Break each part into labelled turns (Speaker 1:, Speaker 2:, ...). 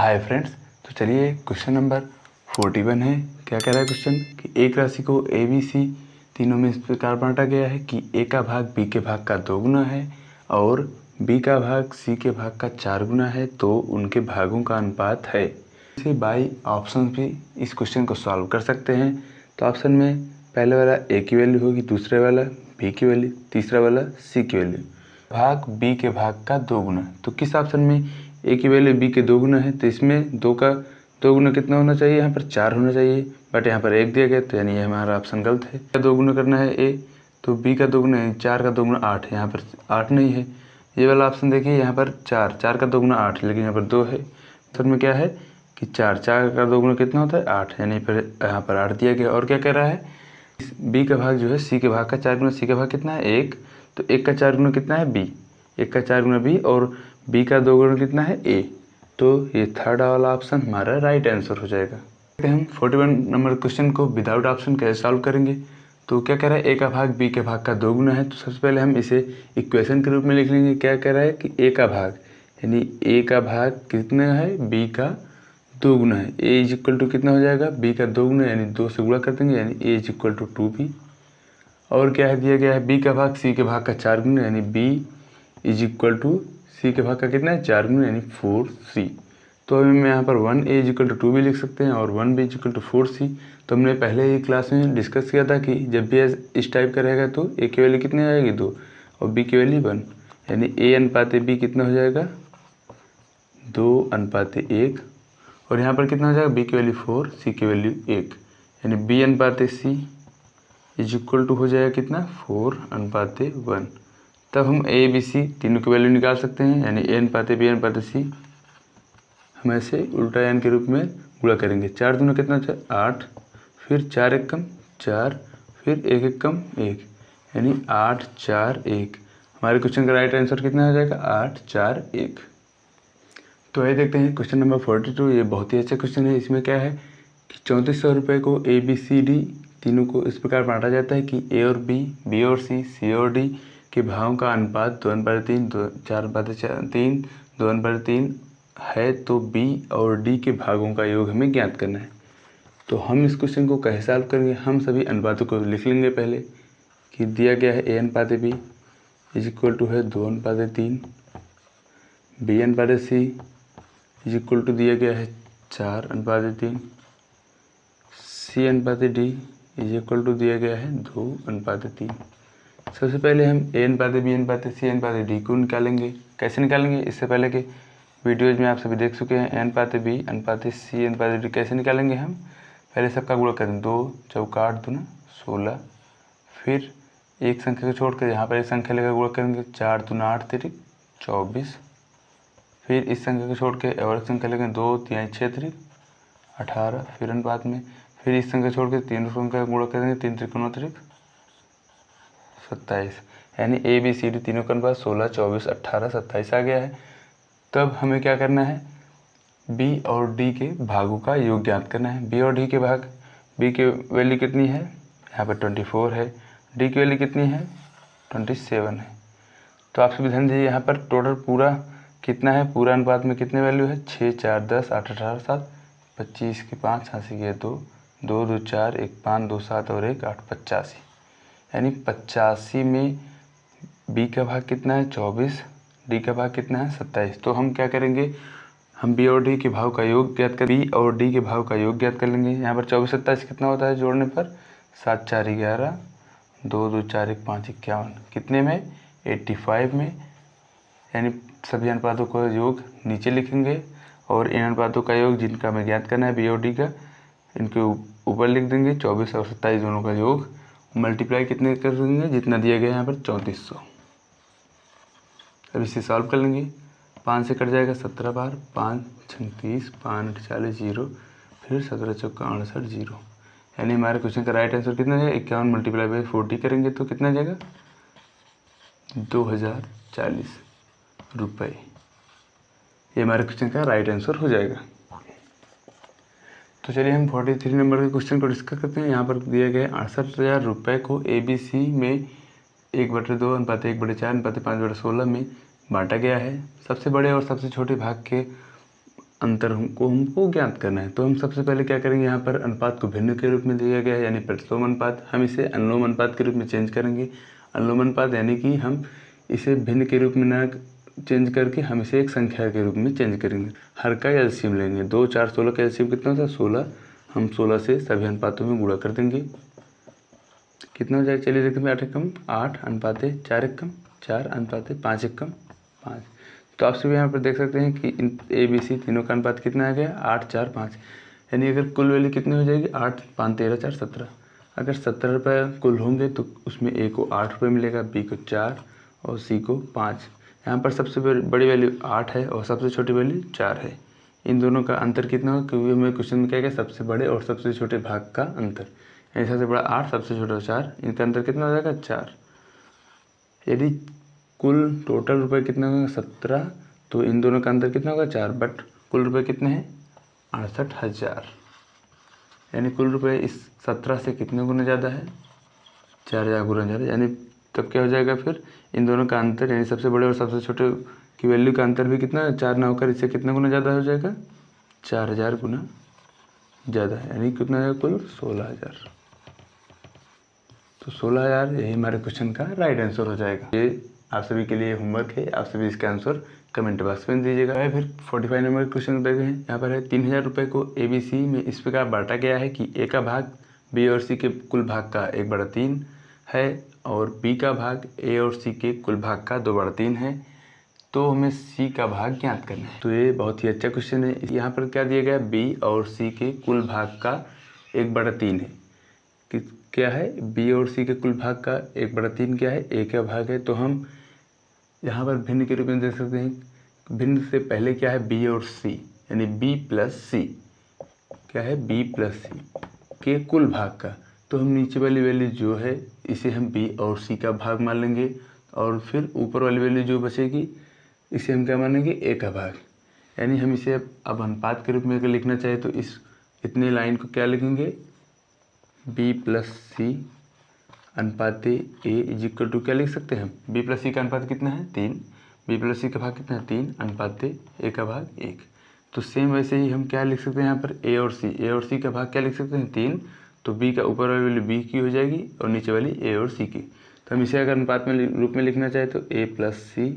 Speaker 1: Hi friends, तो चलिए question number 41 है। क्या कह रहा है क्वेश्चन कि एक राशि को ए बी सी तीनों में इस प्रकार बांटा गया है कि ए का भाग बी के भाग का 2 गुना है और बी का भाग सी के भाग का 4 गुना है, तो उनके भागों का अनुपात है। इसे बाई ऑप्शन भी इस क्वेश्चन को सॉल्व कर सकते हैं। तो ऑप्शन में पहले वाला ए की वैल्यू होगी, दूसरे वाला बी की वैल्यू, तीसरा वाला सी की वैल्यू। भाग बी के भाग का 2 गुना, तो किस ऑप्शन में ए की वैल्यू बी के 2 गुना है, तो इसमें 2 का 2 गुना कितना होना चाहिए, यहाँ पर 4 होना चाहिए, बट यहाँ पर 1 दिया गया, तो यानी ये हमारा ऑप्शन गलत है। 2 गुना करना है ए, तो बी का 2 गुना है 4 का 2 गुना 8, यहाँ पर 8 नहीं है। ये वाला ऑप्शन देखिए, यहाँ पर 4 का 2 गुना 8, लेकिन यहाँ पर 2 है। तो में क्या है कि 4 का 2 गुना कितना होता है 8, यानी फिर यहाँ पर 8 दिया गया। और क्या कह रहा है, बी का भाग जो है सी के भाग का 4 गुना, सी का भाग कितना है 1, तो 1 का 4 गुना कितना है बी, 1 का 4 गुना बी, और बी का 2 गुना कितना है ए। तो ये थर्ड वाला ऑप्शन हमारा राइट आंसर हो जाएगा। हम 41 नंबर क्वेश्चन को विदाउट ऑप्शन कैसे सॉल्व करेंगे। तो क्या कह रहा है, ए का भाग बी के भाग का 2 गुना है, तो सबसे पहले हम इसे इक्वेशन के रूप में लिख लेंगे। क्या कह रहा है कि ए का भाग, यानी ए का भाग कितना है बी का 2 गुना है, ए इज इक्वल टू कितना हो जाएगा बी का 2 गुना, यानी 2 से गुणा कर देंगे, यानी ए इज इक्वल टू 2b। और क्या है दिया गया है, बी का भाग सी के भाग का 4 गुना, यानी बी इज इक्वल टू सी के भाग का कितना है 4 गुना, यानी 4c। तो अभी मैं यहाँ पर 1a is equal to 2b लिख सकते हैं और 1b is equal to 4c। तो हमने पहले ही क्लास में डिस्कस किया था कि जब भी इस टाइप का रहेगा तो ए की वैल्यू कितनी आएगी 2 और बी की वैल्यू 1, यानी a अनुपात बी कितना हो जाएगा 2:1। और यहाँ पर कितना हो जाएगा, बी की वैल्यू 4, सी की वैल्यू 1, यानी बी अनुपात सी इज इक्वल टू हो जाएगा कितना 4:1। तब हम ए बी सी तीनों की वैल्यू निकाल सकते हैं, यानी ए अनुपात बी अनुपात सी हम ऐसे उल्टा एन के रूप में गुणा करेंगे। 4 दूना कितना 8, फिर 4 एक कम 4, फिर 1 एक कम 1, यानी 8 4 1। हमारे क्वेश्चन का राइट आंसर कितना हो जाएगा 8 4 1। तो आइए देखते हैं क्वेश्चन नंबर 42। ये बहुत ही अच्छा क्वेश्चन है। इसमें क्या है कि 3400 रुपये को ए बी सी डी तीनों को इस प्रकार बांटा जाता है कि ए और बी और सी और डी के भावों का अनुपात 2:3, 4:3, 2:3 है, तो बी और डी के भागों का योग हमें ज्ञात करना है। तो हम इस क्वेश्चन को कैसे सॉल्व करेंगे, हम सभी अनुपातों को लिख लेंगे पहले कि दिया गया है ए अनुपात बी इज इक्वल टू है 2:3, बी अनुपात सी इज इक्वल टू दिया गया है 4:3, सी अनुपात डी इज इक्वल टू दिया गया है 2:3। सबसे पहले हम ए अनुपात बी अनुपात सी अनुपात डी को निकालेंगे। कैसे निकालेंगे, इससे पहले के वीडियोज में आप सभी देख चुके हैं। ए अनुपात बी अनुपात सी अनुपात डी कैसे निकालेंगे, हम पहले सबका गुणा करें, 2 चौका 8 दूना 16, फिर एक संख्या को छोड़कर यहाँ पर एक संख्या लेकर गुणा करेंगे, 4 दूना 8 तिरिक 24, फिर इस संख्या को छोड़ के और एक संख्या लेकर 2 3 6 तिरिक 18, फिर अनुपात में फिर इस संख्या छोड़ के 3 संख्या गुणा करेंगे, 3 त्रिकोण तिरिक 27, यानी ए बी सी डी तीनों का अनुपात 16 24 18 27 आ गया है। तब हमें क्या करना है, बी और डी के भागों का योग ज्ञात करना है। बी और डी के भाग, बी की वैल्यू कितनी है यहाँ पर 24 है, डी की वैल्यू कितनी है 27 है। तो आप सभी ध्यान दीजिए, यहाँ पर टोटल पूरा कितना है, पूरा अनुपात में कितने वैल्यू है 6 4 10 8 18 7 25 की 5 86 की 2 2 2 4 1 5 2 7 और 1 8 85, यानी 85 में बी का भाग कितना है 24, डी का भाग कितना है 27। तो हम क्या करेंगे, हम बी और डी के भाव का योग ज्ञात कर, बी और डी के भाव का योग ज्ञात कर लेंगे। यहाँ पर 24 27 कितना होता है जोड़ने पर 7 4 11, 2 2 4 1 5 51, कितने में 85 में, यानी सभी अनुपातों का योग नीचे लिखेंगे और इन अनुपातों का योग जिनका हमें ज्ञात करना है बी और डी का, इनके ऊपर लिख देंगे। 24 और 27 दोनों का योग मल्टीप्लाई कितने कर देंगे, जितना दिया गया है यहाँ पर 3400। अब इसे सॉल्व कर लेंगे, 5 से कट जाएगा 17 बार, 5 6 30, 5 40 0, फिर 17 चौका 68 0, यानी हमारे क्वेश्चन का राइट आंसर कितना जाएगा 51 मल्टीप्लाई बाई 40 करेंगे तो कितना जाएगा 2040 रुपये। ये हमारे क्वेश्चन का राइट आंसर हो जाएगा। तो चलिए हम 43 नंबर के क्वेश्चन को डिस्कस करते हैं। यहाँ पर दिए गए 68,000 रुपये को ए बी सी में 1/2 अनुपात 1/4 अनुपात 5/16 में बांटा गया है। सबसे बड़े और सबसे छोटे भाग के अंतर हमको ज्ञात करना है। तो हम सबसे पहले क्या करेंगे, यहाँ पर अनुपात को भिन्न के रूप में दिया गया है यानी प्रतिलोम अनुपात, हम इसे अनुलोम अनुपात के रूप में चेंज करेंगे। अनुलोम अनुपात यानी कि हम इसे भिन्न के रूप में ना चेंज करके हम इसे एक संख्या के रूप में चेंज करेंगे। हर का एलसीएम लेंगे, 2 4 16 का एलसीएम कितना होता है 16। हम 16 से सभी अनुपातों में गुणा कर देंगे, कितना हो जाएगा चलिए देखते हैं। 8 एकम 8 अनुपाते 4 एकम 4 अनुपाते 5 एकम 5। तो आप सभी यहाँ पर देख सकते हैं कि इन ए बी सी तीनों का अनुपात कितना आ गया 8 4 5। यानी अगर कुल वैल्यू कितनी हो जाएगी 8 5 13 4 17। अगर 17 रुपये कुल होंगे तो उसमें ए को 8 रुपये मिलेगा, बी को 4 और सी को 5। यहाँ पर सबसे बड़ी वैल्यू 8 है और सबसे छोटी वैल्यू 4 है। इन दोनों का अंतर कितना होगा, क्योंकि हमें क्वेश्चन में क्या है सबसे बड़े और सबसे छोटे भाग का अंतर, यानी सबसे बड़ा 8 सबसे छोटा 4, इनका अंतर कितना हो जाएगा 4। यदि कुल टोटल रुपए कितना होगा 17, तो इन दोनों का अंतर कितना होगा 4, बट कुल रुपए कितने हैं 68,000। यानी कुल रुपए इस 17 से कितने गुना ज़्यादा है 4000 गुना ज़्यादा। यानी तब क्या हो जाएगा फिर इन दोनों का अंतर, यानी सबसे बड़े और सबसे छोटे की वैल्यू का अंतर भी कितना 4 ना होकर इससे कितना गुना ज़्यादा हो जाएगा 4000 गुना ज़्यादा है। यानी कितना है कुल 16000। तो 16000 यही हमारे क्वेश्चन का राइट आंसर हो जाएगा। ये आप सभी के लिए होमवर्क है, आप सभी इसका आंसर कमेंट बॉक्स में दीजिएगा। फिर 45 नंबर क्वेश्चन देखे हैं। यहाँ पर है 3000 रुपये को ABC में इस प्रकार बांटा गया है कि A का भाग B और C के कुल भाग का 1/3 है और B का भाग A और C के कुल भाग का 2/3 है। तो हमें C का भाग ज्ञात करना है। तो ये बहुत ही अच्छा क्वेश्चन है। यहाँ पर क्या दिया गया B और C के कुल भाग का 1/3 है। क्या है B और C के कुल भाग का 1/3 क्या है A का भाग है। तो हम यहाँ पर भिन्न के रूप में देख सकते हैं। भिन्न से पहले क्या है B और C, यानी B प्लस C क्या है B प्लस C के कुल भाग का। तो हम नीचे वाली वैल्यू जो है इसे हम B और C का भाग मान लेंगे और फिर ऊपर वाली वैल्यू जो बचेगी इसे हम क्या मानेंगे A का भाग। यानी हम इसे अब अनुपात के रूप में अगर लिखना चाहे तो इस इतने लाइन को क्या लिखेंगे B प्लस C अनुपात A इज इक्वल टू क्या लिख सकते हैं हम B प्लस C का अनुपात कितना है 3, B प्लस C का भाग कितना है 3 अनुपात A का भाग 1। तो सेम वैसे ही हम क्या लिख सकते हैं यहाँ पर A और C का भाग क्या लिख सकते हैं 3। तो B का ऊपर वाली वैल्यू B की हो जाएगी और नीचे वाली A और C की। तो हम इसे अगर अनुपात में रूप में लिखना चाहे तो A प्लस C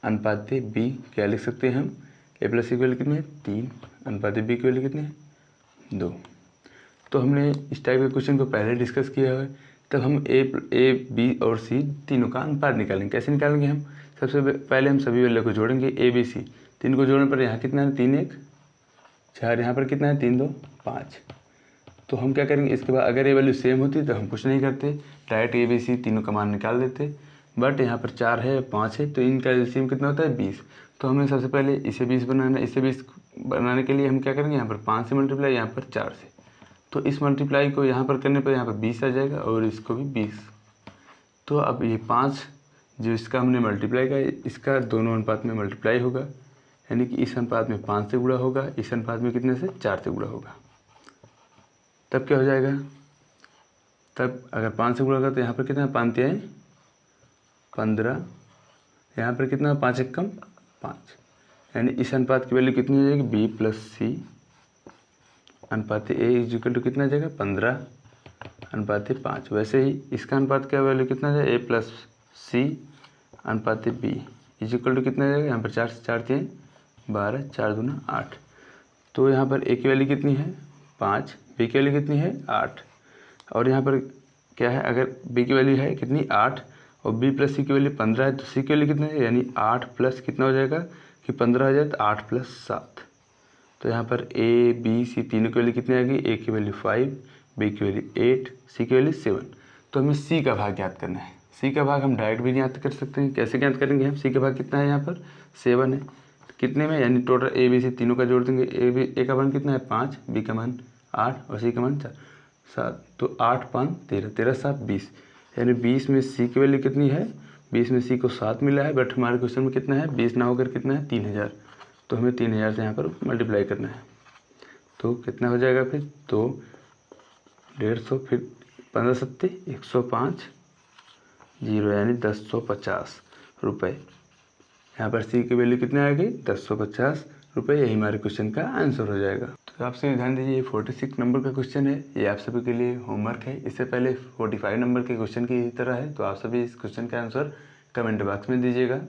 Speaker 1: अनुपात B क्या लिख सकते हैं हम A प्लस C की वैल्यू कितनी है 3 अनुपात B की वैल्यू कितनी है 2। तो हमने इस टाइप के क्वेश्चन को पहले डिस्कस किया है। तब हम A B और C तीनों का अनुपात निकालेंगे। कैसे निकालेंगे हम, सबसे पहले हम सभी वैल्यू को जोड़ेंगे A B C। 3 को जोड़ने पर यहाँ कितना है 3 1 4, यहाँ पर कितना है 3 2 5। तो हम क्या करेंगे इसके बाद अगर ये वैल्यू सेम होती तो हम कुछ नहीं करते, डायरेक्ट A B C तीनों का मान निकाल देते। बट यहाँ पर 4 है 5 है तो इनका एलसीएम कितना होता है 20। तो हमें सबसे पहले इसे 20 बनाना है। इसे 20 बनाने के लिए हम क्या करेंगे यहाँ पर 5 से मल्टीप्लाई, यहाँ पर 4 से। तो इस मल्टीप्लाई को यहाँ पर करने पर यहाँ पर 20 आ जाएगा और इसको भी 20। तो अब ये 5 जो इसका हमने मल्टीप्लाई किया इसका दोनों अनुपात में मल्टीप्लाई होगा, यानी कि इस अनुपात में 5 से गुणा होगा, इस अनुपात में कितने से 4 से गुणा होगा। तब क्या हो जाएगा, तब अगर 5 से गुणा होगा तो यहाँ पर कितना 5 है 15, यहाँ पर कितना 5 एकम 5। यानी इस अनुपात की वैल्यू कितनी हो जाएगी B प्लस C अनुपात A इज इक्वल टू कितना जाएगा 15 अनुपात 5। वैसे ही इसका अनुपात क्या वैल्यू कितना जाएगा A प्लस C अनुपात B इज इक्वल टू कितना जाएगा, यहाँ पर 4 से 4 3 12 4 दूना 8। तो यहाँ पर A की वैल्यू कितनी है 5, B की वैल्यू कितनी है 8 और यहाँ पर क्या है अगर B की वैल्यू है कितनी 8 और B प्लस C की वैल्यू 15 है तो C की वैल्यू कितना है, यानी 8 प्लस कितना हो जाएगा कि 15 हो जाए तो 8 प्लस 7। तो यहाँ पर A B C तीनों की वैल्यू कितनी आ गई, A की वैल्यू 5, B की वैल्यू 8, C की वैल्यू 7। तो हमें C का भाग ज्ञात करना है। C का भाग हम डायरेक्ट भी ज्ञात कर सकते हैं। कैसे ज्ञात करेंगे हम, C का भाग कितना है यहाँ पर 7 है, कितने में यानी टोटल A B C तीनों का जोड़ देंगे। A का मान कितना है 5, B का मान 8 और C का मान 7। तो 8 5 13 13 7 20, यानी 20 में C की वैल्यू कितनी है 20 में C को 7 मिला है, बट हमारे क्वेश्चन में कितना है 20 ना होकर कितना है 3000। तो हमें 3000 से यहाँ पर मल्टीप्लाई करना है। तो कितना हो जाएगा फिर, तो 150 फिर 15 सत्ते 105 जीरो यानी 1050 रुपये। यहाँ पर C की वैल्यू कितने आ गई 1050 रुपये, यही हमारे क्वेश्चन का आंसर हो जाएगा। तो आप सभी ध्यान दीजिए, 46 नंबर का क्वेश्चन है, ये आप सभी के लिए होमवर्क है। इससे पहले 45 नंबर के क्वेश्चन की तरह है, तो आप सभी इस क्वेश्चन का आंसर कमेंट बॉक्स में दीजिएगा।